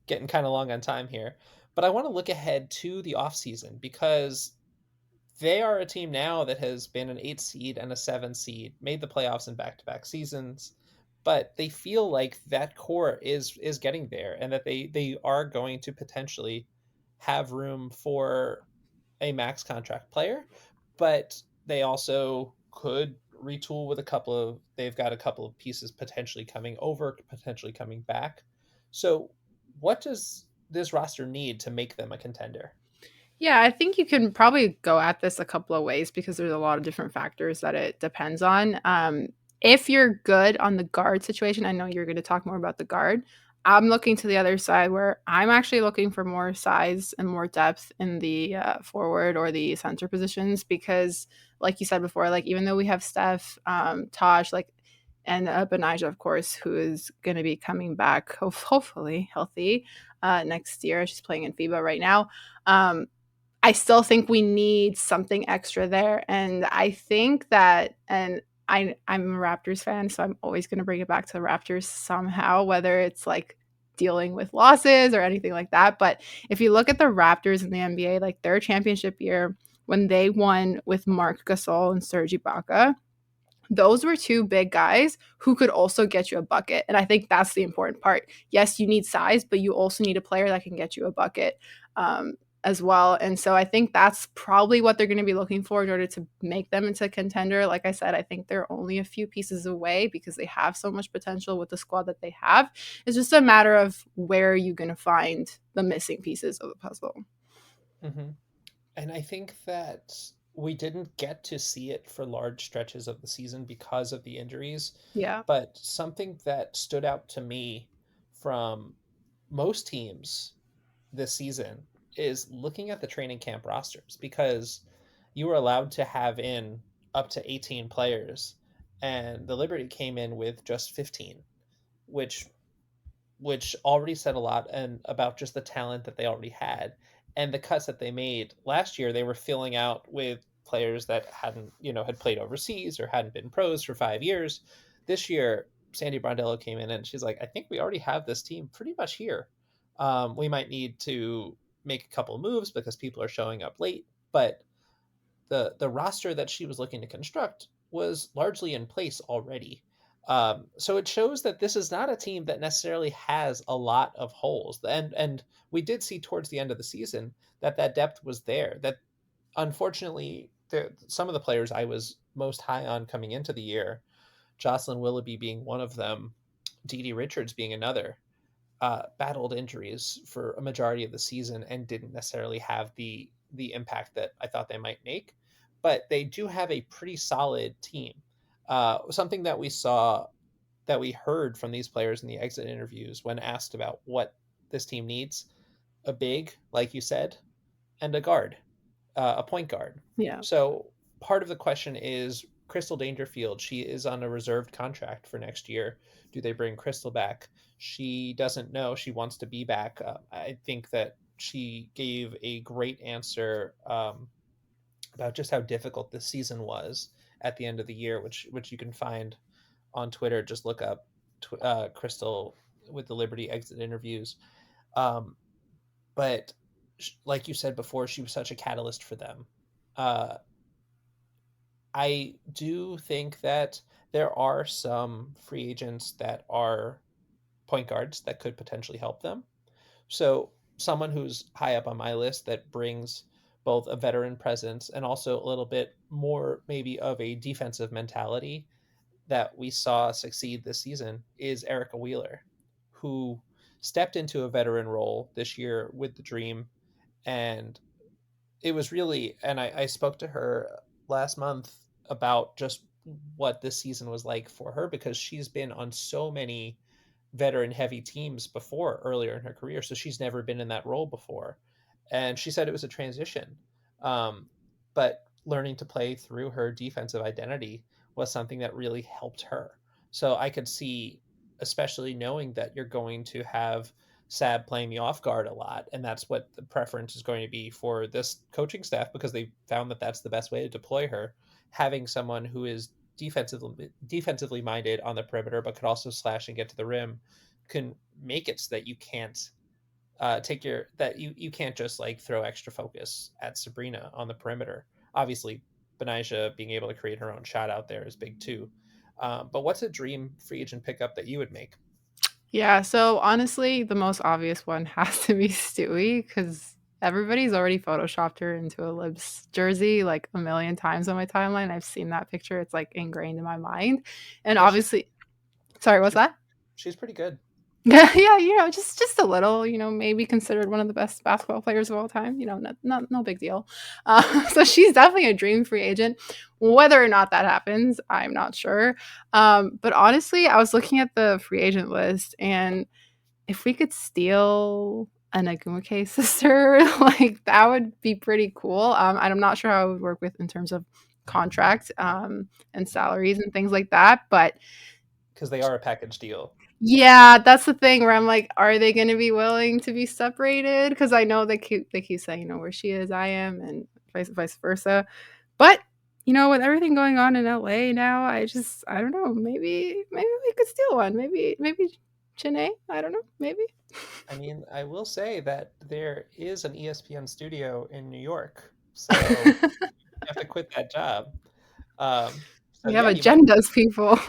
getting kind of long on time here, but I want to look ahead to the off season because they are a team now that has been an 8 seed and a 7 seed, made the playoffs in back-to-back seasons, but they feel like that core is getting there, and that they are going to potentially have room for a max contract player, but they also could retool with a couple of they've got a couple of pieces potentially coming over, potentially coming back. So what does this roster need to make them a contender? Yeah, I think you can probably go at this a couple of ways because there's a lot of different factors that it depends on. If you're good on the guard situation, I know you're going to talk more about the guard. I'm looking to the other side where I'm actually looking for more size and more depth in the forward or the center positions because, like you said before, like even though we have Steph, Tosh, like and Benijah, of course, who is going to be coming back, hopefully healthy next year. She's playing in FIBA right now. I still think we need something extra there. And I think that, and I'm a Raptors fan, so I'm always going to bring it back to the Raptors somehow, whether it's like dealing with losses or anything like that. But if you look at the Raptors in the NBA, like their championship year, when they won with Mark Gasol and Serge Ibaka, those were two big guys who could also get you a bucket. And I think that's the important part. Yes, you need size, but you also need a player that can get you a bucket as well. And so I think that's probably what they're going to be looking for in order to make them into a contender. Like I said, I think they're only a few pieces away because they have so much potential with the squad that they have. It's just a matter of where are you going to find the missing pieces of the puzzle. Mm-hmm. And I think that we didn't get to see it for large stretches of the season because of the injuries. Yeah. But something that stood out to me from most teams this season is looking at the training camp rosters, because you were allowed to have in up to 18 players, and the Liberty came in with just 15, which already said a lot and about just the talent that they already had. And the cuts that they made last year, they were filling out with players that hadn't, had played overseas or hadn't been pros for 5 years. This year, Sandy Brondello came in and she's like, I think we already have this team pretty much here. We might need to make a couple of moves because people are showing up late, but the roster that she was looking to construct was largely in place already. So it shows that this is not a team that necessarily has a lot of holes, and we did see towards the end of the season that that depth was there. That unfortunately, some of the players I was most high on coming into the year, Jocelyn Willoughby being one of them, Dee Dee Richards being another, battled injuries for a majority of the season and didn't necessarily have the impact that I thought they might make. But they do have a pretty solid team. Something that we saw, that we heard from these players in the exit interviews when asked about what this team needs: a big, like you said, and a guard, a point guard. Yeah. So part of the question is Crystal Dangerfield. She is on a reserved contract for next year. Do they bring Crystal back? She doesn't know. She wants to be back. I think that she gave a great answer about just how difficult this season was at the end of the year, which you can find on Twitter. Just look up Crystal with the Liberty exit interviews. Um, but like you said before, she was such a catalyst for them. Uh, I do think that there are some free agents that are point guards that could potentially help them. So, someone who's high up on my list that brings both a veteran presence and also a little bit more maybe of a defensive mentality that we saw succeed this season is Erica Wheeler, who stepped into a veteran role this year with the Dream. And it was really, and I spoke to her last month about just what this season was like for her, because she's been on so many veteran heavy teams before earlier in her career. So she's never been in that role before. And she said it was a transition. Um, but learning to play through her defensive identity was something that really helped her. So I could see, especially knowing that you're going to have Sab playing the off guard a lot, and that's what the preference is going to be for this coaching staff because they found that that's the best way to deploy her. Having someone who is defensively minded on the perimeter, but could also slash and get to the rim, can make it so that you can't take your that you can't just like throw extra focus at Sabrina on the perimeter. Obviously, Benijah being able to create her own shot out there is big too. But what's a dream free agent pickup that you would make? Yeah, so honestly, the most obvious one has to be Stewie because everybody's already photoshopped her into a Libs jersey like a million times on my timeline. I've seen that picture. It's like ingrained in my mind. And Yeah, she's obviously, sorry, what's she's that? she's pretty good. Yeah, yeah, just a little, maybe considered one of the best basketball players of all time. Not no big deal. So she's definitely a dream free agent. Whether or not that happens, I'm not sure. But honestly, I was looking at the free agent list, and if we could steal an Agumake sister, like that would be pretty cool. And I'm not sure how it would work with in terms of contract and salaries and things like that, but Because they are a package deal. yeah, that's the thing where I'm like, are they going to be willing to be separated? Because I know they keep saying, where she is, I am, and vice versa. But with everything going on in LA now, I don't know. Maybe we could steal one. Maybe Chennai. I don't know. Maybe. I mean, I will say that there is an ESPN studio in New York, so you have to quit that job. So We have yeah, you might. agendas, people.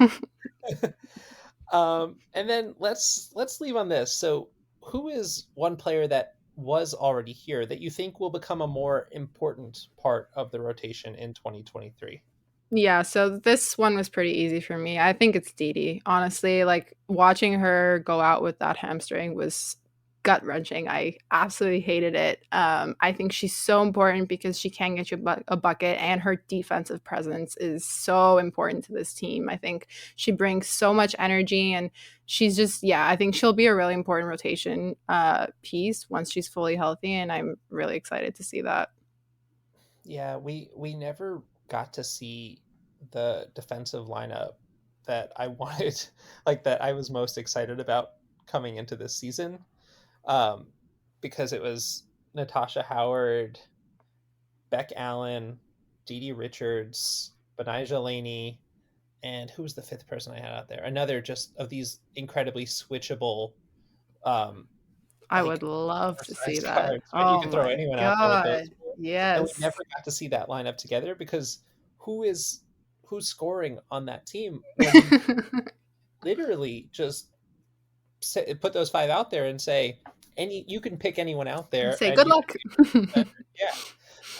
And then let's leave on this. So, who is one player that was already here that you think will become a more important part of the rotation in 2023? Yeah, so this one was pretty easy for me. I think it's Dee Dee. Honestly, like watching her go out with that hamstring was gut wrenching. I absolutely hated it. I think she's so important because she can get you a bucket, and her defensive presence is so important to this team. I think she brings so much energy, and she's just, yeah, I think she'll be a really important rotation piece once she's fully healthy, and I'm really excited to see that. Yeah, we never got to see the defensive lineup that I wanted, like that I was most excited about coming into this season. Um, because it was, Natasha Howard, Beck Allen, Dee Dee Richards, Benijah Laney, and who was the fifth person I had out there? Another just of these incredibly switchable, um, I would like love to see oversized that. guards, right? You Oh can throw my anyone out there with those god. four. And we Yes. never got to see that lineup together because who is who's scoring on that team when you literally just put those five out there and say any you can pick anyone out there Say and good you luck.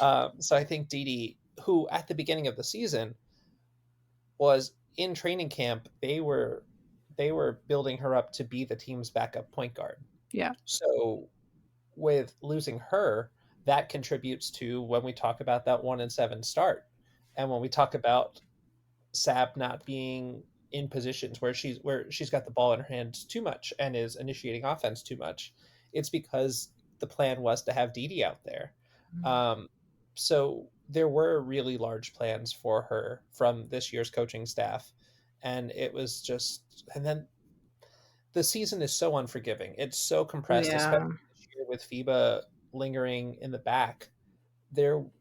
yeah. So I think Dee Dee, who at the beginning of the season was in training camp, they were building her up to be the team's backup point guard. Yeah. So with losing her, that contributes to when we talk about that 1-7 start, and when we talk about Sab not being in positions where she's got the ball in her hands too much and is initiating offense too much. It's because the plan was to have Dee Dee out there. Um, so there were really large plans for her from this year's coaching staff, and it was just and then the season is so unforgiving. It's so compressed, especially Yeah. this year with FIBA lingering in the back.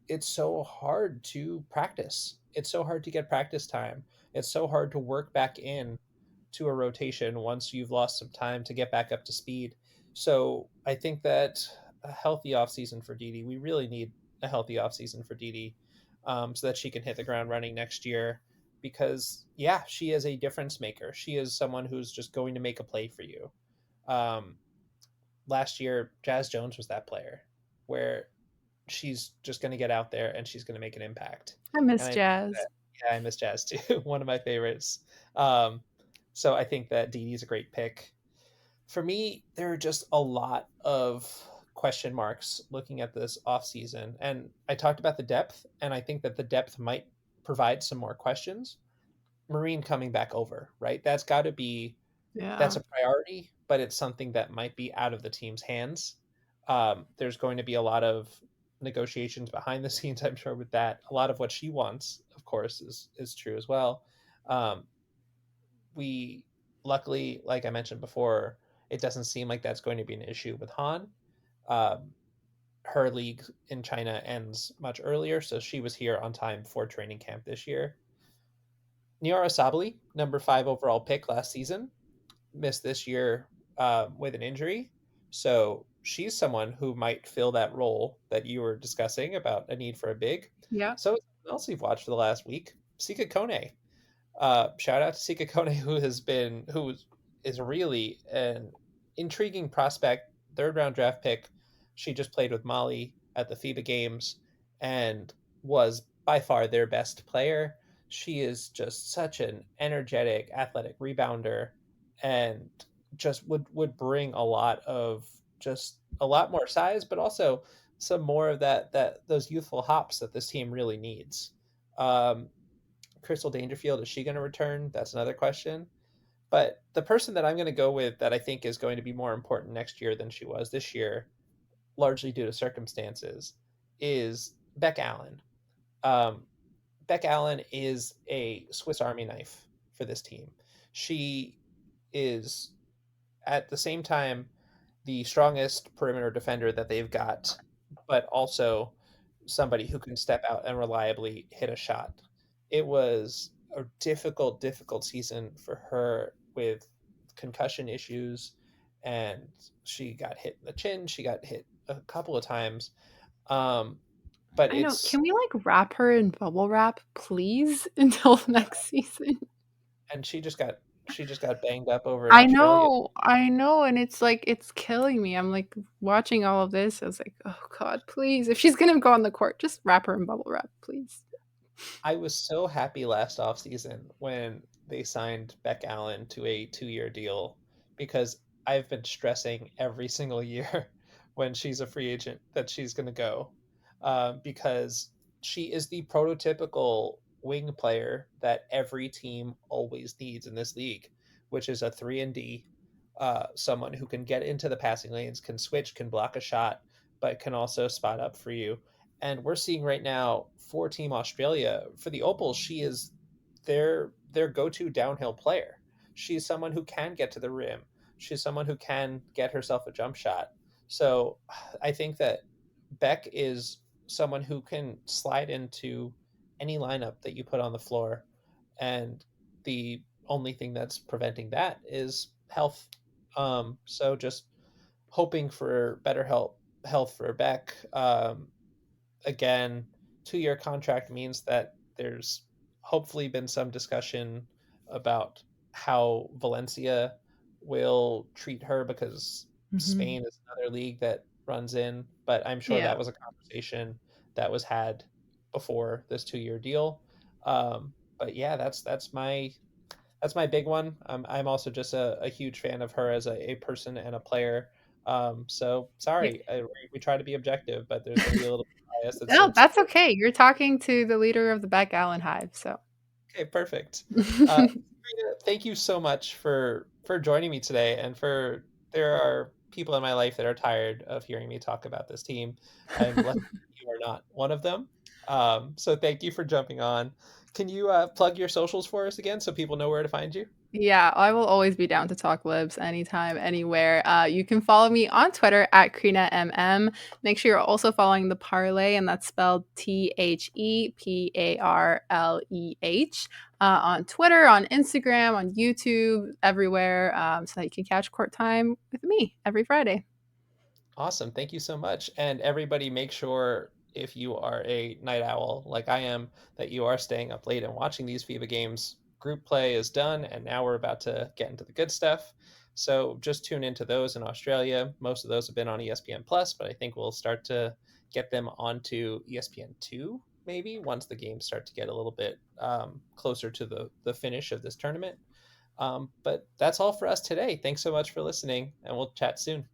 It's so hard to practice. It's so hard to get practice time. It's so hard to work back in to a rotation once you've lost some time to get back up to speed. So I think that a healthy offseason for Dee Dee, we really need a healthy offseason for Dee Dee, so that she can hit the ground running next year. Because, yeah, she is a difference maker. She is someone who's just going to make a play for you. Um, Last year, Jazz Jones was that player where she's just going to get out there and she's going to make an impact. I And miss I think jazz. that, yeah, I miss Jazz too. One of my favorites. Um, so I think that Dee Dee's a great pick. For me, there are just a lot of question marks looking at this offseason. And I talked about the depth, and I think that the depth might provide some more questions. Marine coming back over, right? That's Yeah. a priority, but it's something that might be out of the team's hands. There's going to be a lot of negotiations behind the scenes, I'm sure, with that. A lot of what she wants, of course, is true as well. Um, we luckily, like I mentioned before, it doesn't seem like that's going to be an issue with Han. Um, her league in China ends much earlier, so she was here on time for training camp this year. Niara Sabali, number 5 overall pick last season, missed this year with an injury. So she's someone who might fill that role that you were discussing about a need for a big. Yeah. So someone else you've watched for the last week, Sika Kone. Shout out to Sika Kone, who is really an intriguing prospect, third round draft pick. She just played with Mali at the FIBA games and was by far their best player. She is just such an energetic, athletic rebounder, and just would bring a lot more size, but also some more of that those youthful hops that this team really needs. Um, Crystal Dangerfield, is she going to return? That's another question. But the person that I'm going to go with that I think is going to be more important next year than she was this year, largely due to circumstances, is Beck Allen. Um, Beck Allen is a Swiss Army knife for this team. She is at the same time the strongest perimeter defender that they've got, but also somebody who can step out and reliably hit a shot. It was a difficult, difficult season for her with concussion issues, and she got hit in the chin. She got hit a couple of times. Um, but I know. it's Can we like wrap her in bubble wrap, please, until next season? and she just got banged up over in Australia. I know, and it's like it's killing me. I'm like watching all of this. I was like, oh god, please, if she's gonna go on the court, just wrap her in bubble wrap, please. I was so happy last offseason when they signed Beck Allen to a 2-year deal because I've been stressing every single year when she's a free agent that she's going to go, because she is the prototypical wing player that every team always needs in this league, which is a 3 and D, someone who can get into the passing lanes, can switch, can block a shot, but can also spot up for you. And we're seeing right now for Team Australia, for the Opals, she is their go-to downhill player. She's someone who can get to the rim. She's someone who can get herself a jump shot. So I think that Beck is someone who can slide into any lineup that you put on the floor, and the only thing that's preventing that is health. So just hoping for better health for Beck. Again, 2-year contract means that there's hopefully been some discussion about how Valencia will treat her, because Mhm. Spain is another league that runs in, but I'm sure Yeah. that was a conversation that was had before this 2-year deal. But yeah, that's my big one. I'm also just a huge fan of her as a person and a player. So Yeah. sorry, we try to be objective, but there's going to be a little bias that No, seems that's to. okay. You're talking to the leader of the Beck Allen Hive, so Okay, perfect. Uh, Rita, thank you so much for joining me today, and for there are people in my life that are tired of hearing me talk about this team. I'm lucky you are not one of them. So thank you for jumping on. Can you plug your socials for us again so people know where to find you? Yeah, I will always be down to talk libs anytime, anywhere. You can follow me on Twitter at Crina MM. Make sure you're also following the Parlay, and that's spelled TheParleh, on Twitter, on Instagram, on YouTube, everywhere, so that you can catch court time with me every Friday. Awesome. Thank you so much. And everybody, make sure if you are a night owl like I am, that you are staying up late and watching these FIBA games. Group play is done, and now we're about to get into the good stuff. So just tune into those in Australia. Most of those have been on ESPN Plus, but I think we'll start to get them onto ESPN2 maybe once the games start to get a little bit closer to the finish of this tournament. But that's all for us today. Thanks so much for listening, and we'll chat soon.